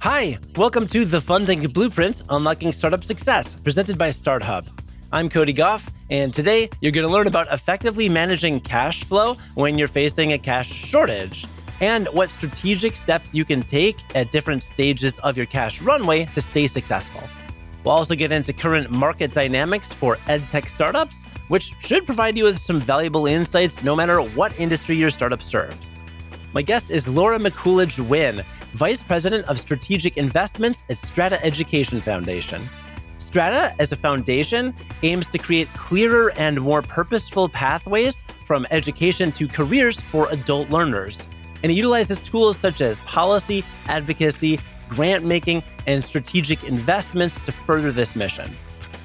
Hi, welcome to The Funding Blueprint, Unlocking Startup Success, presented by StartHub. I'm Cody Goff, and today you're going to learn about effectively managing cash flow when you're facing a cash shortage, and what strategic steps you can take at different stages of your cash runway to stay successful. We'll also get into current market dynamics for EdTech startups, which should provide you with some valuable insights no matter what industry your startup serves. My guest is Laura McCoolidge Nguyen, Vice President of Strategic Investments at Strata Education Foundation. Strata, as a foundation, aims to create clearer and more purposeful pathways from education to careers for adult learners. And it utilizes tools such as policy, advocacy, grant making, and strategic investments to further this mission.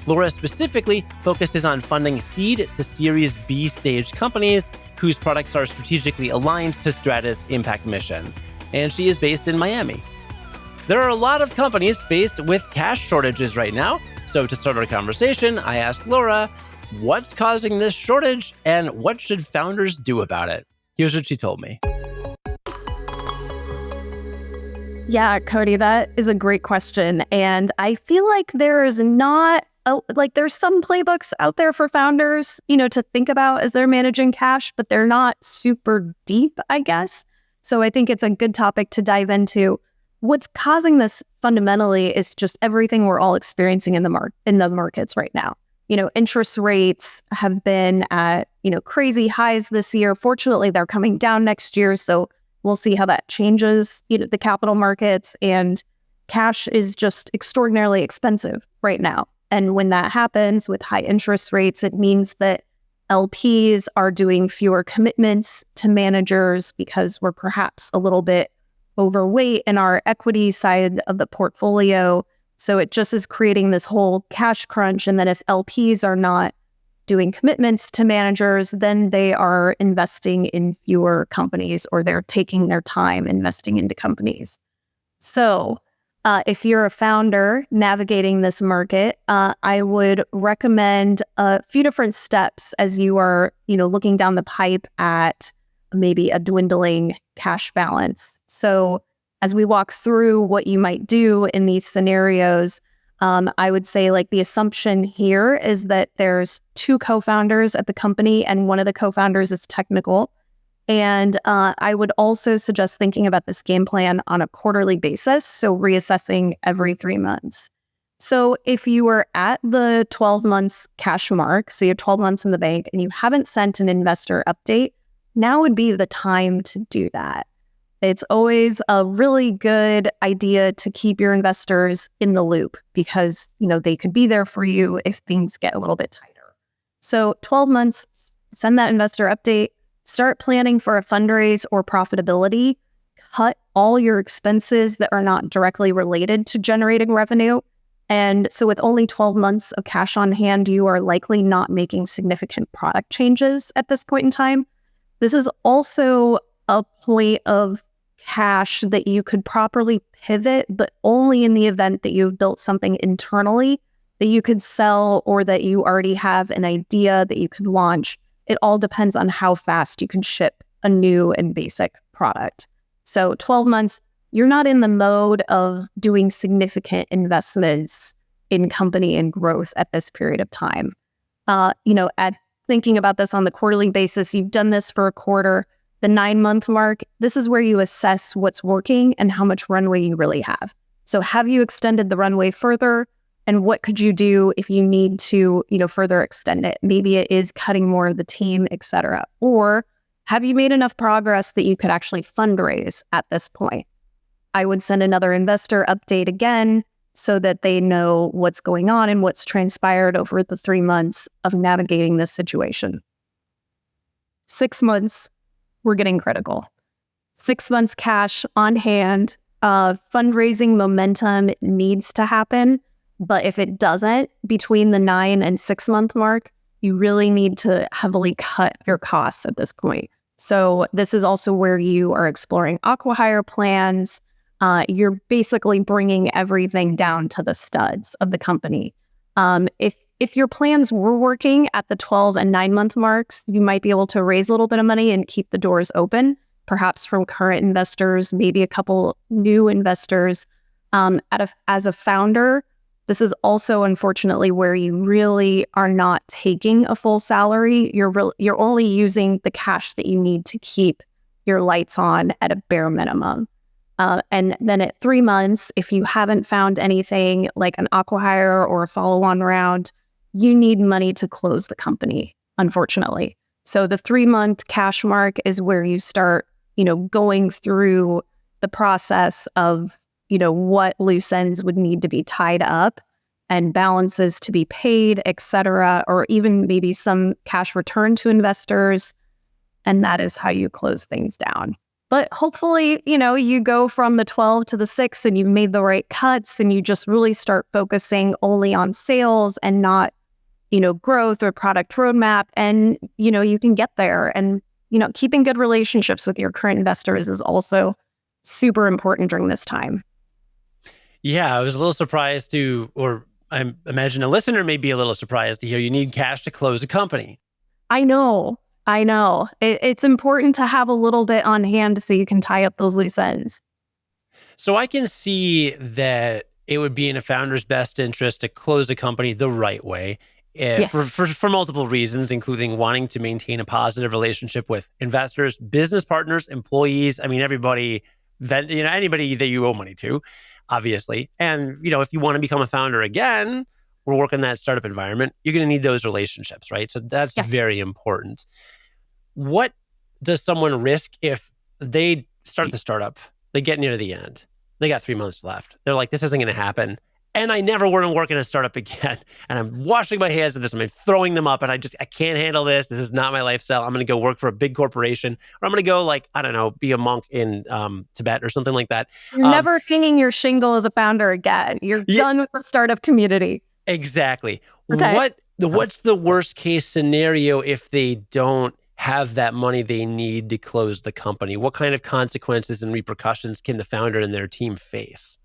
Laura specifically focuses on funding seed to Series B stage companies whose products are strategically aligned to Strata's impact mission. And she is based in Miami. There are a lot of companies faced with cash shortages right now. So to start our conversation, I asked Laura, what's causing this shortage and what should founders do about it? Here's what she told me. Yeah, Cody, that is a great question. And I feel like there is not, there's some playbooks out there for founders, to think about as they're managing cash, but they're not super deep, I guess. So I think it's a good topic to dive into. What's causing this fundamentally is just everything we're all experiencing in the markets right now. Interest rates have been at, crazy highs this year. Fortunately, they're coming down next year. So we'll see how that changes the capital markets. And cash is just extraordinarily expensive right now. And when that happens with high interest rates, it means that LPs are doing fewer commitments to managers because we're perhaps a little bit overweight in our equity side of the portfolio. So it just is creating this whole cash crunch. And then if LPs are not doing commitments to managers, then they are investing in fewer companies or they're taking their time investing into companies. So if you're a founder navigating this market, I would recommend a few different steps as you are, looking down the pipe at maybe a dwindling cash balance. So as we walk through what you might do in these scenarios, I would say the assumption here is that there's two co-founders at the company and one of the co-founders is technical. And I would also suggest thinking about this game plan on a quarterly basis, so reassessing every 3 months. So if you were at the 12 months cash mark, so you're 12 months in the bank and you haven't sent an investor update, now would be the time to do that. It's always a really good idea to keep your investors in the loop because, they could be there for you if things get a little bit tighter. So 12 months, send that investor update. Start planning for a fundraise or profitability. Cut all your expenses that are not directly related to generating revenue. And so with only 12 months of cash on hand, you are likely not making significant product changes at this point in time. This is also a point of cash that you could properly pivot, but only in the event that you've built something internally that you could sell or that you already have an idea that you could launch. It all depends on how fast you can ship a new and basic product. So 12 months, you're not in the mode of doing significant investments in company and growth at this period of time. At thinking about this on the quarterly basis, you've done this for a quarter. The 9-month mark, this is where you assess what's working and how much runway you really have. So have you extended the runway further? And what could you do if you need to, further extend it? Maybe it is cutting more of the team, et cetera. Or have you made enough progress that you could actually fundraise at this point? I would send another investor update again so that they know what's going on and what's transpired over the 3 months of navigating this situation. 6 months, we're getting critical. 6 months cash on hand, fundraising momentum needs to happen. But if it doesn't, between the 9 and 6 month mark, you really need to heavily cut your costs at this point. So this is also where you are exploring acqui-hire plans. You're basically bringing everything down to the studs of the company. If your plans were working at the 12 and 9 month marks, you might be able to raise a little bit of money and keep the doors open, perhaps from current investors, maybe a couple new investors. As a founder, this is also unfortunately where you really are not taking a full salary. You're only using the cash that you need to keep your lights on at a bare minimum. And then at 3 months, if you haven't found anything like an acqui-hire or a follow-on round, you need money to close the company, unfortunately. So the 3-month cash mark is where you start, going through the process of, what loose ends would need to be tied up and balances to be paid, et cetera, or even maybe some cash return to investors. And that is how you close things down. But hopefully, you go from the 12 to the 6 and you've made the right cuts and you just really start focusing only on sales and not, growth or product roadmap. And, you can get there. And, keeping good relationships with your current investors is also super important during this time. Yeah, I was a little surprised or I imagine a listener may be a little surprised to hear you need cash to close a company. I know. It's important to have a little bit on hand so you can tie up those loose ends. So I can see that it would be in a founder's best interest to close a company the right way for multiple reasons, including wanting to maintain a positive relationship with investors, business partners, employees. I mean, everybody, anybody that you owe money to, obviously. And, if you want to become a founder again or work in that startup environment, you're going to need those relationships, right? So that's very important. What does someone risk if they start the startup, they get near the end, they got 3 months left. They're like, this isn't going to happen. And I never want to work in a startup again. And I'm washing my hands of this. I'm throwing them up and I can't handle this. This is not my lifestyle. I'm going to go work for a big corporation, or I'm going to go be a monk in Tibet or something like that. You're never hanging your shingle as a founder again. You're done with the startup community. Exactly. Okay. What's the worst case scenario if they don't have that money they need to close the company? What kind of consequences and repercussions can the founder and their team face?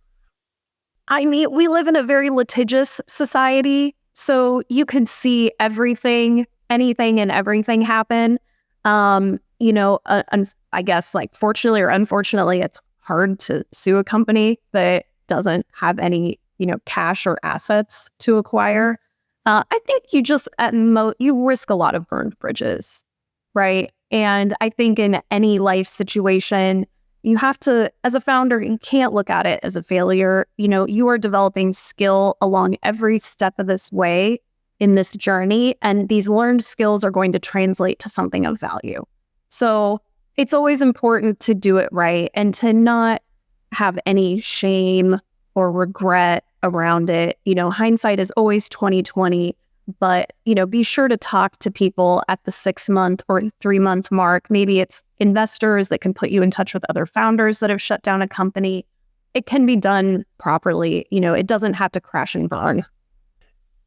I mean, we live in a very litigious society, so you could see anything and everything happen. I guess fortunately or unfortunately, it's hard to sue a company that doesn't have any, cash or assets to acquire. I think you just you risk a lot of burned bridges, right? And I think in any life situation, you have to, as a founder, you can't look at it as a failure. You are developing skill along every step of this way in this journey, and these learned skills are going to translate to something of value. So it's always important to do it right and to not have any shame or regret around it. Hindsight is always 20/20. But, be sure to talk to people at the 6-month or 3-month mark. Maybe it's investors that can put you in touch with other founders that have shut down a company. It can be done properly. It doesn't have to crash and burn.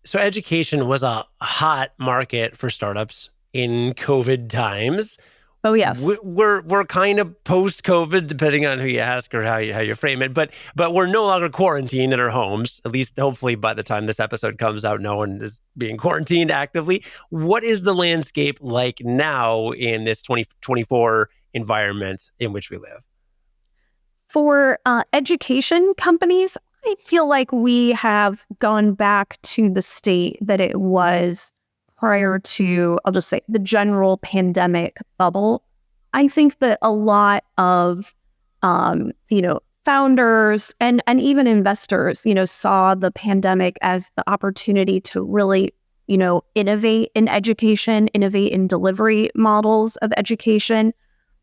So education was a hot market for startups in COVID times. Oh, yes. We're kind of post-COVID, depending on who you ask or how you frame it. But we're no longer quarantined in our homes. At least, hopefully, by the time this episode comes out, no one is being quarantined actively. What is the landscape like now in this 2024 environment in which we live? For education companies, I feel like we have gone back to the state that it was prior to, I'll just say, the general pandemic bubble. I think that a lot of, founders and even investors, saw the pandemic as the opportunity to really, innovate in education, innovate in delivery models of education.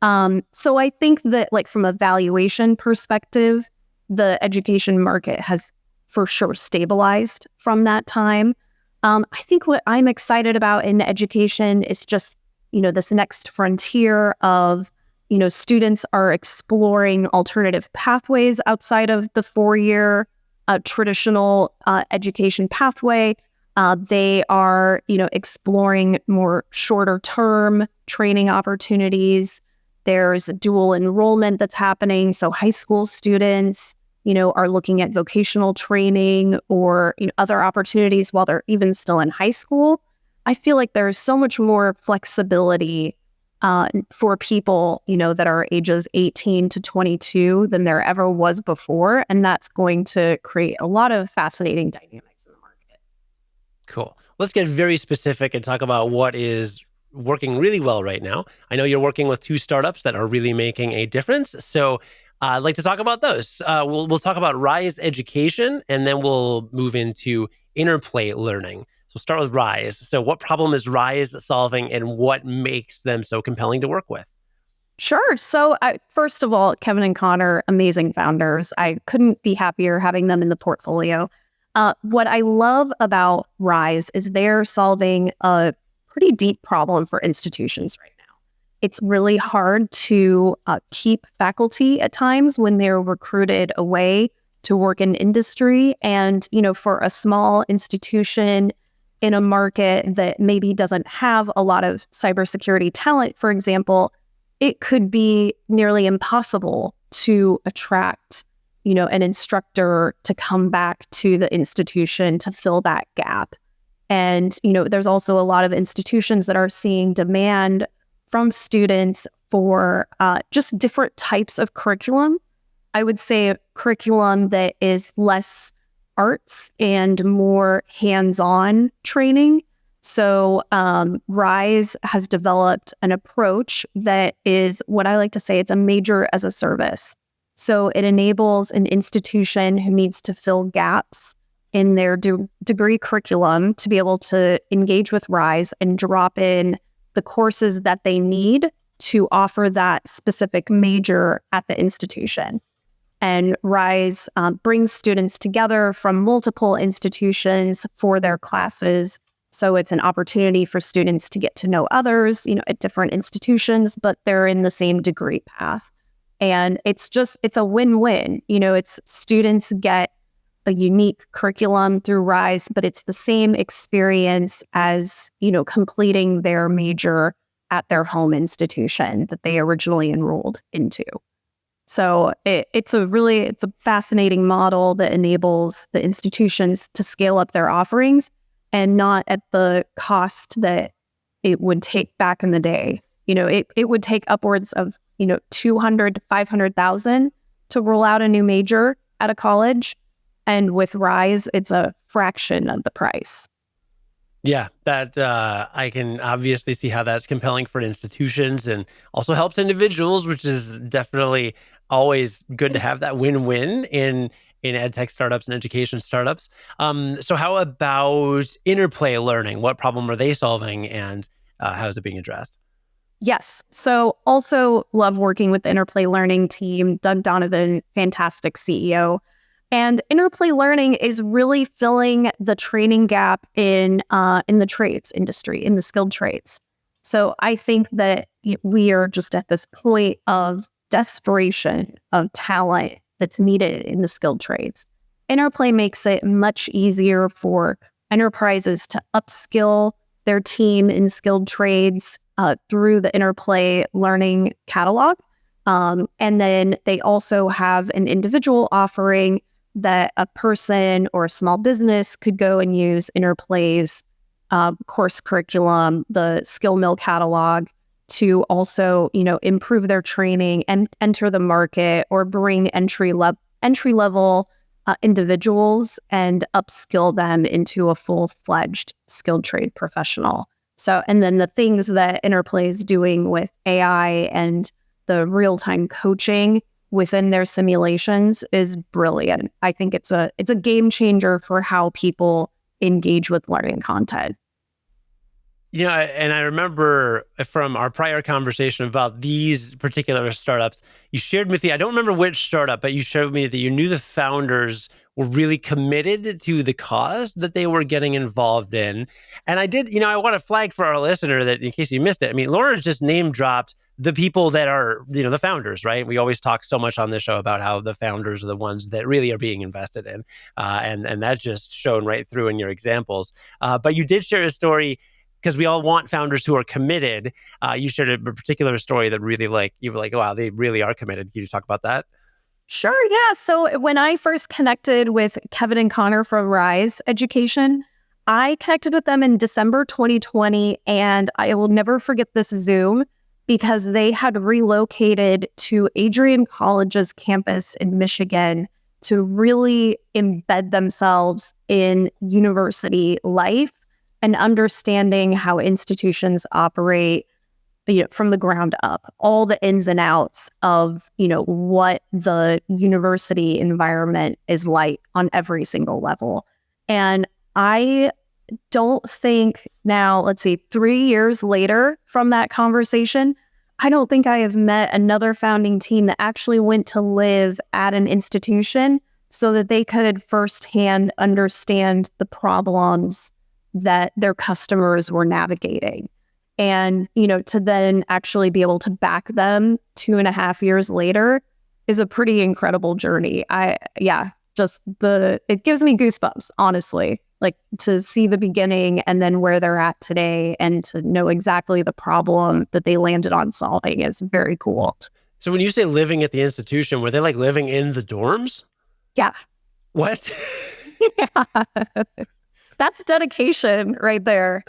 So I think that from a valuation perspective, the education market has for sure stabilized from that time. I think what I'm excited about in education is just, this next frontier of, students are exploring alternative pathways outside of the 4-year traditional education pathway. They are, exploring more shorter term training opportunities. There's dual enrollment that's happening. So high school students, are looking at vocational training or other opportunities while they're even still in high school. I feel like there's so much more flexibility for people, that are ages 18 to 22 than there ever was before. And that's going to create a lot of fascinating dynamics in the market. Cool. Let's get very specific and talk about what is working really well right now. I know you're working with 2 startups that are really making a difference. So I'd like to talk about those. We'll talk about Rise Education, and then we'll move into interplay learning. So start with Rise. So what problem is Rise solving, and what makes them so compelling to work with? Sure. So first of all, Kevin and Connor, amazing founders. I couldn't be happier having them in the portfolio. What I love about Rise is they're solving a pretty deep problem for institutions right now. It's really hard to keep faculty at times when they're recruited away to work in industry. And, for a small institution in a market that maybe doesn't have a lot of cybersecurity talent, for example, it could be nearly impossible to attract, an instructor to come back to the institution to fill that gap. And, there's also a lot of institutions that are seeing demand from students for just different types of curriculum. I would say a curriculum that is less arts and more hands-on training. So Rise has developed an approach that is what I like to say, it's a major as a service. So it enables an institution who needs to fill gaps in their degree curriculum to be able to engage with Rise and drop in the courses that they need to offer that specific major at the institution. And Rise brings students together from multiple institutions for their classes. So it's an opportunity for students to get to know others, at different institutions, but they're in the same degree path. And it's a win-win. It's students get a unique curriculum through Rise, but it's the same experience as, completing their major at their home institution that they originally enrolled into. So it's a fascinating model that enables the institutions to scale up their offerings and not at the cost that it would take back in the day. It would take upwards of, 200 to 500,000 to roll out a new major at a college. And with Rise, it's a fraction of the price. Yeah, that I can obviously see how that's compelling for institutions and also helps individuals, which is definitely always good to have that win-win in EdTech startups and education startups. So how about interplay learning? What problem are they solving, and how is it being addressed? Yes. So also love working with the Interplay Learning team. Doug Donovan, fantastic CEO. And interplay learning is really filling the training gap in the trades industry, in the skilled trades. So I think that we are just at this point of desperation of talent that's needed in the skilled trades. Interplay makes it much easier for enterprises to upskill their team in skilled trades through the Interplay Learning catalog. And then they also have an individual offering that a person or a small business could go and use Interplay's course curriculum, the Skill Mill catalog, to also, improve their training and enter the market or bring entry level individuals and upskill them into a full-fledged skilled trade professional. So, and then the things that Interplay is doing with AI and the real-time coaching within their simulations is brilliant. I think it's a game changer for how people engage with learning content. And I remember from our prior conversation about these particular startups, you shared with me, I don't remember which startup, but you showed me that you knew the founders were really committed to the cause that they were getting involved in. And I did, I want to flag for our listener that in case you missed it, Laura just name dropped the people that are, the founders, right? We always talk so much on this show about how the founders are the ones that really are being invested in. And that's just shown right through in your examples. But you did share a story because we all want founders who are committed. You shared a particular story that really you were like, wow, they really are committed. Can you talk about that? Sure, yeah. So when I first connected with Kevin and Connor from Rise Education, I connected with them in December 2020, and I will never forget this Zoom because they had relocated to Adrian College's campus in Michigan to really embed themselves in university life and understanding how institutions operate, from the ground up, all the ins and outs of, what the university environment is like on every single level. And I don't think now, let's see, 3 years later from that conversation, I don't think I have met another founding team that actually went to live at an institution so that they could firsthand understand the problems that their customers were navigating. And, to then actually be able to back them 2.5 years later is a pretty incredible journey. It gives me goosebumps, honestly, like to see the beginning and then where they're at today and to know exactly the problem that they landed on solving is very cool. So when you say living at the institution, were they like living in the dorms? Yeah. What? Yeah. That's dedication right there.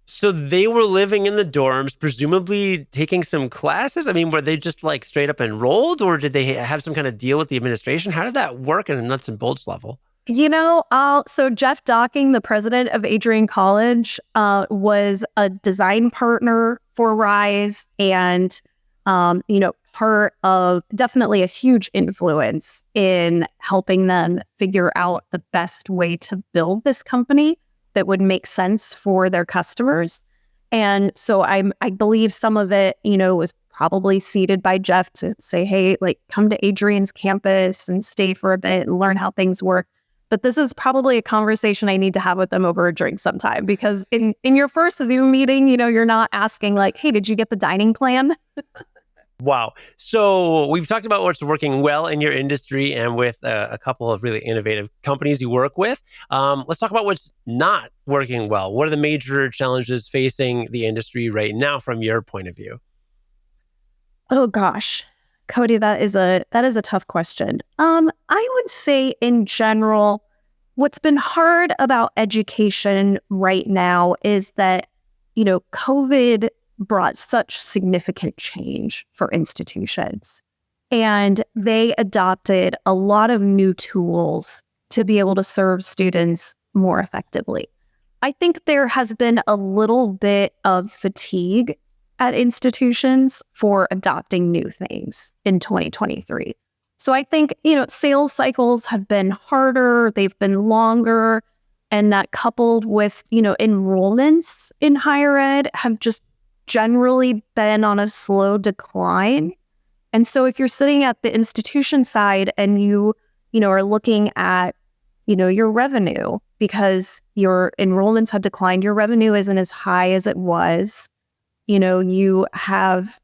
So they were living in the dorms, presumably taking some classes? I mean, were they just like straight up enrolled, or did they have some kind of deal with the administration? How did that work at a nuts and bolts level? So Jeff Docking, the president of Adrian College, was a design partner for Rise and, part of definitely a huge influence in helping them figure out the best way to build this company that would make sense for their customers. And so I believe some of it, was probably seeded by Jeff to say, hey, like come to Adrian's campus and stay for a bit and learn how things work. But this is probably a conversation I need to have with them over a drink sometime, because in your first Zoom meeting, you're not asking like, hey, did you get the dining plan? Wow. So we've talked about what's working well in your industry and with a couple of really innovative companies you work with. Let's talk about what's not working well. What are the major challenges facing the industry right now from your point of view? Oh gosh, Cody, that is a tough question. I would say in general, what's been hard about education right now is that, COVID brought such significant change for institutions. And they adopted a lot of new tools to be able to serve students more effectively. I think there has been a little bit of fatigue at institutions for adopting new things in 2023. So I think, sales cycles have been harder, they've been longer, and that coupled with, enrollments in higher ed have just generally been on a slow decline. And so if you're sitting at the institution side and you are looking at, your revenue because your enrollments have declined, your revenue isn't as high as it was. You have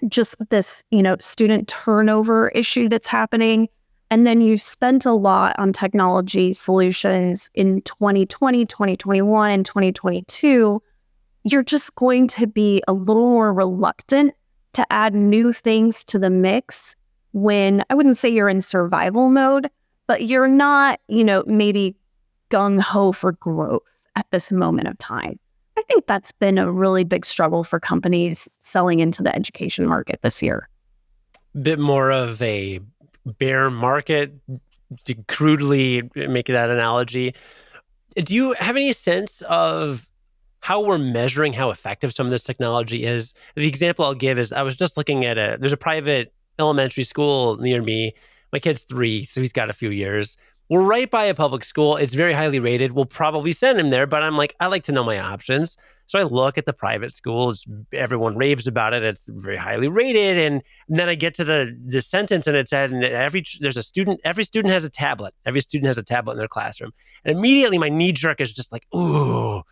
just this, student turnover issue that's happening. And then you spent a lot on technology solutions in 2020, 2021, and 2022. You're just going to be a little more reluctant to add new things to the mix when, I wouldn't say you're in survival mode, but you're not, maybe gung-ho for growth at this moment of time. I think that's been a really big struggle for companies selling into the education market this year. Bit more of a bear market, to crudely make that analogy. Do you have any sense of how we're measuring how effective some of this technology is? The example I'll give is I was just looking at there's a private elementary school near me. My kid's 3, so he's got a few years. We're right by a public school. It's very highly rated. We'll probably send him there, but I'm like, I like to know my options. So I look at the private school. Everyone raves about it. It's very highly rated. And then I get to the sentence and it said, and every student has a tablet. Every student has a tablet in their classroom. And immediately my knee jerk is just like, ooh,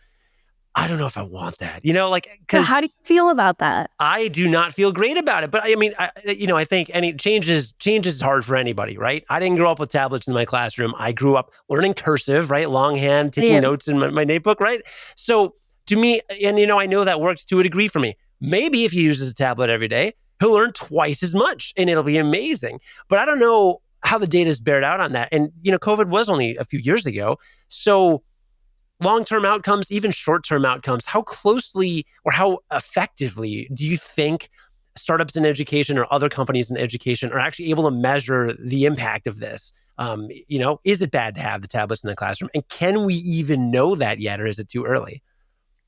I don't know if I want that, because how do you feel about that? I do not feel great about it. But I mean, I think any change is hard for anybody, right? I didn't grow up with tablets in my classroom. I grew up learning cursive, right? Longhand, taking notes in my notebook, right? So to me, and I know that works to a degree for me. Maybe if he uses a tablet every day, he'll learn twice as much and it'll be amazing. But I don't know how the data's bared out on that. And, COVID was only a few years ago. So long-term outcomes, even short-term outcomes, how closely or how effectively do you think startups in education or other companies in education are actually able to measure the impact of this? Is it bad to have the tablets in the classroom? And can we even know that yet, or is it too early?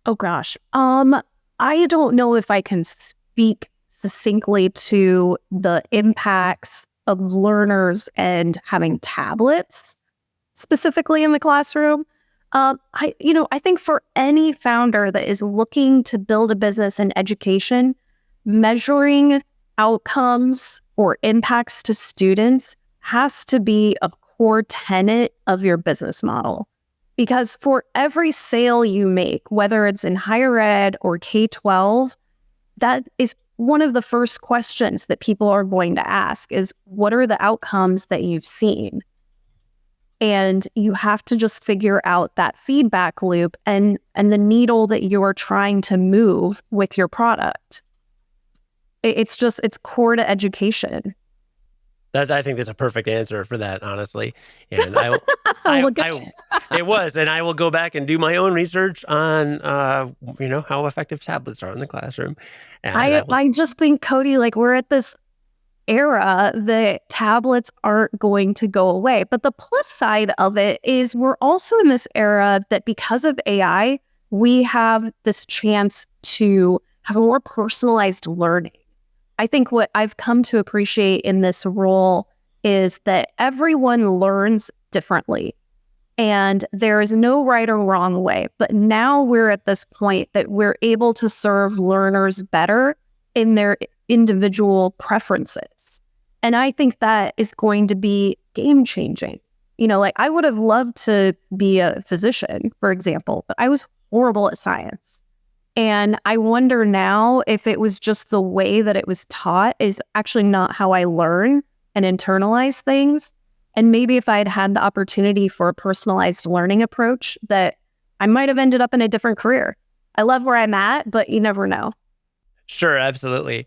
Oh gosh. I don't know if I can speak succinctly to the impacts of learners and having tablets specifically in the classroom. I think for any founder that is looking to build a business in education, measuring outcomes or impacts to students has to be a core tenet of your business model. Because for every sale you make, whether it's in higher ed or K-12, that is one of the first questions that people are going to ask is, what are the outcomes that you've seen? And you have to just figure out that feedback loop and the needle that you're trying to move with your product. It's core to education. I think that's a perfect answer for that, honestly. And it was, and I will go back and do my own research on, how effective tablets are in the classroom. And I just think, Cody, like we're at this era that tablets aren't going to go away. But the plus side of it is we're also in this era that because of AI, we have this chance to have a more personalized learning. I think what I've come to appreciate in this role is that everyone learns differently and there is no right or wrong way. But now we're at this point that we're able to serve learners better in their individual preferences. And I think that is going to be game changing. I would have loved to be a physician, for example, but I was horrible at science. And I wonder now if it was just the way that it was taught is actually not how I learn and internalize things. And maybe if I had had the opportunity for a personalized learning approach, that I might have ended up in a different career. I love where I'm at, but you never know. Sure, absolutely.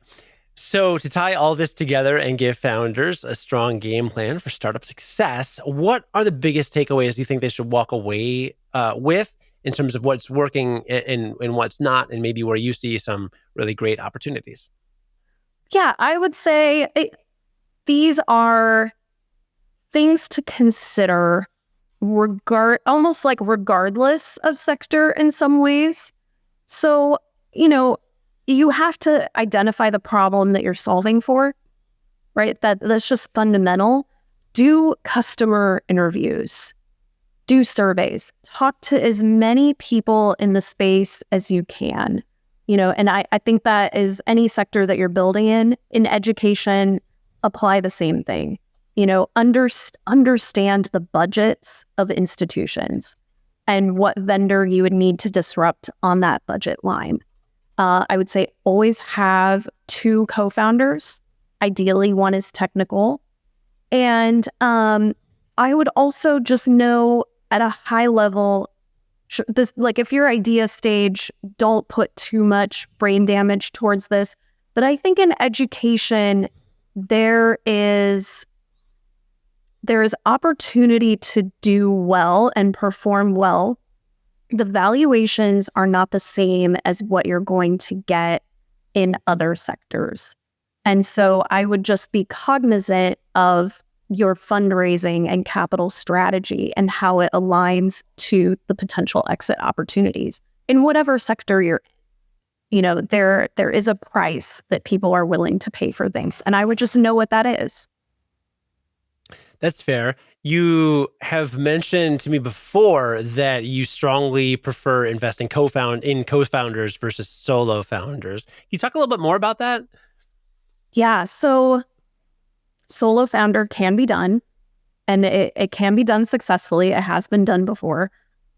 So to tie all this together and give founders a strong game plan for startup success, what are the biggest takeaways you think they should walk away with in terms of what's working and what's not, and maybe where you see some really great opportunities? Yeah, I would say these are things to consider almost like regardless of sector in some ways. So, you have to identify the problem that you're solving for, right? That's just fundamental. Do customer interviews. Do surveys, talk to as many people in the space as you can, and I think that is any sector that you're building in education, apply the same thing, understand the budgets of institutions and what vendor you would need to disrupt on that budget line. I would say always have 2 co-founders. Ideally, one is technical. And I would also just know at a high level, if your idea stage, don't put too much brain damage towards this. But I think in education, there is opportunity to do well and perform well. The valuations are not the same as what you're going to get in other sectors. And so I would just be cognizant of your fundraising and capital strategy and how it aligns to the potential exit opportunities in whatever sector you're in. There is a price that people are willing to pay for things, and I would just know what that is. That's fair. You have mentioned to me before that you strongly prefer investing in co-founders versus solo founders. Can you talk a little bit more about that? Yeah, so solo founder can be done, and it can be done successfully. It has been done before.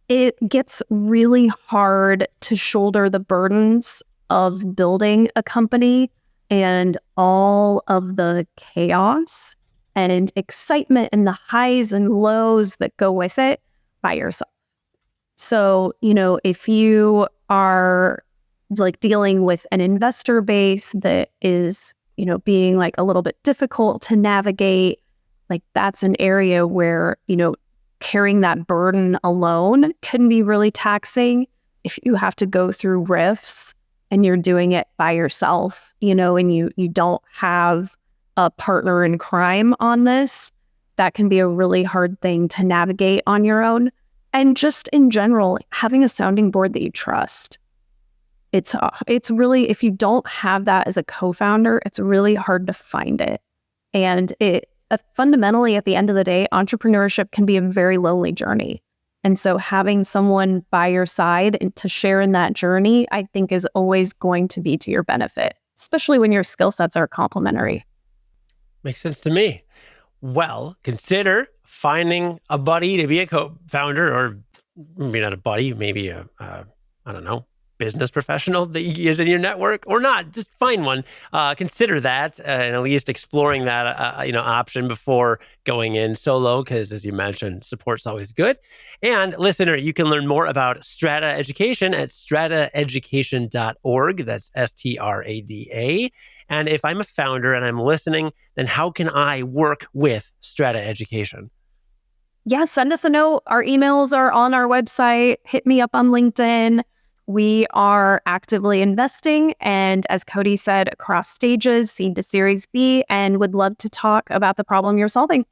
It gets really hard to shoulder the burdens of building a company and all of the chaos and excitement and the highs and lows that go with it by yourself. So, if you are dealing with an investor base that is being a little bit difficult to navigate, that's an area where, carrying that burden alone can be really taxing. If you have to go through rifts and you're doing it by yourself, and you don't have a partner in crime on this, that can be a really hard thing to navigate on your own. And just in general, having a sounding board that you trust. It's really, if you don't have that as a co-founder, it's really hard to find it. And fundamentally, at the end of the day, entrepreneurship can be a very lonely journey. And so having someone by your side and to share in that journey, I think is always going to be to your benefit, especially when your skill sets are complementary. Makes sense to me. Well, consider finding a buddy to be a co-founder, or maybe not a buddy, maybe I don't know, business professional that is in your network, or not. Just find one. Consider that, and at least exploring that option before going in solo, because as you mentioned, support's always good. And listener, you can learn more about Strata Education at strataeducation.org. That's STRADA. And if I'm a founder and I'm listening, then how can I work with Strata Education? Yeah, send us a note. Our emails are on our website. Hit me up on LinkedIn. We are actively investing, and as Cody said, across stages, seed to Series B, and would love to talk about the problem you're solving.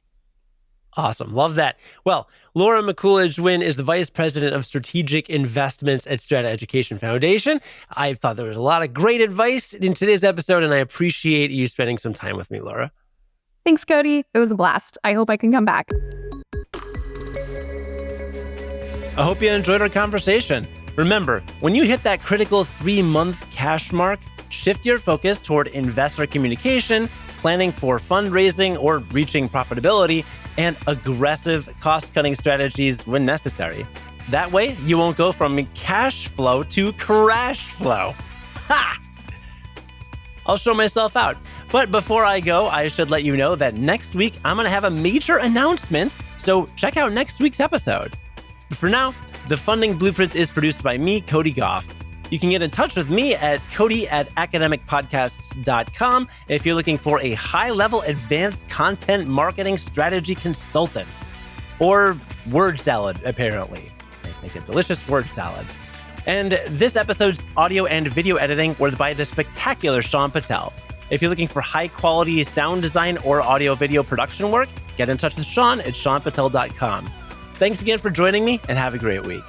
Awesome. Love that. Well, Laura McCoolidge Nguyen is the Vice President of Strategic Investments at Strata Education Foundation. I thought there was a lot of great advice in today's episode, and I appreciate you spending some time with me, Laura. Thanks, Cody. It was a blast. I hope I can come back. I hope you enjoyed our conversation. Remember, when you hit that critical 3-month cash mark, shift your focus toward investor communication, planning for fundraising or reaching profitability, and aggressive cost-cutting strategies when necessary. That way, you won't go from cash flow to crash flow. Ha! I'll show myself out. But before I go, I should let you know that next week, I'm going to have a major announcement, so check out next week's episode. But for now, The Funding Blueprint is produced by me, Cody Goff. You can get in touch with me at cody@academicpodcasts.com if you're looking for a high-level advanced content marketing strategy consultant. Or word salad, apparently. I make a delicious word salad. And this episode's audio and video editing were by the spectacular Sean Patel. If you're looking for high-quality sound design or audio-video production work, get in touch with Sean at seanpatel.com. Thanks again for joining me, and have a great week.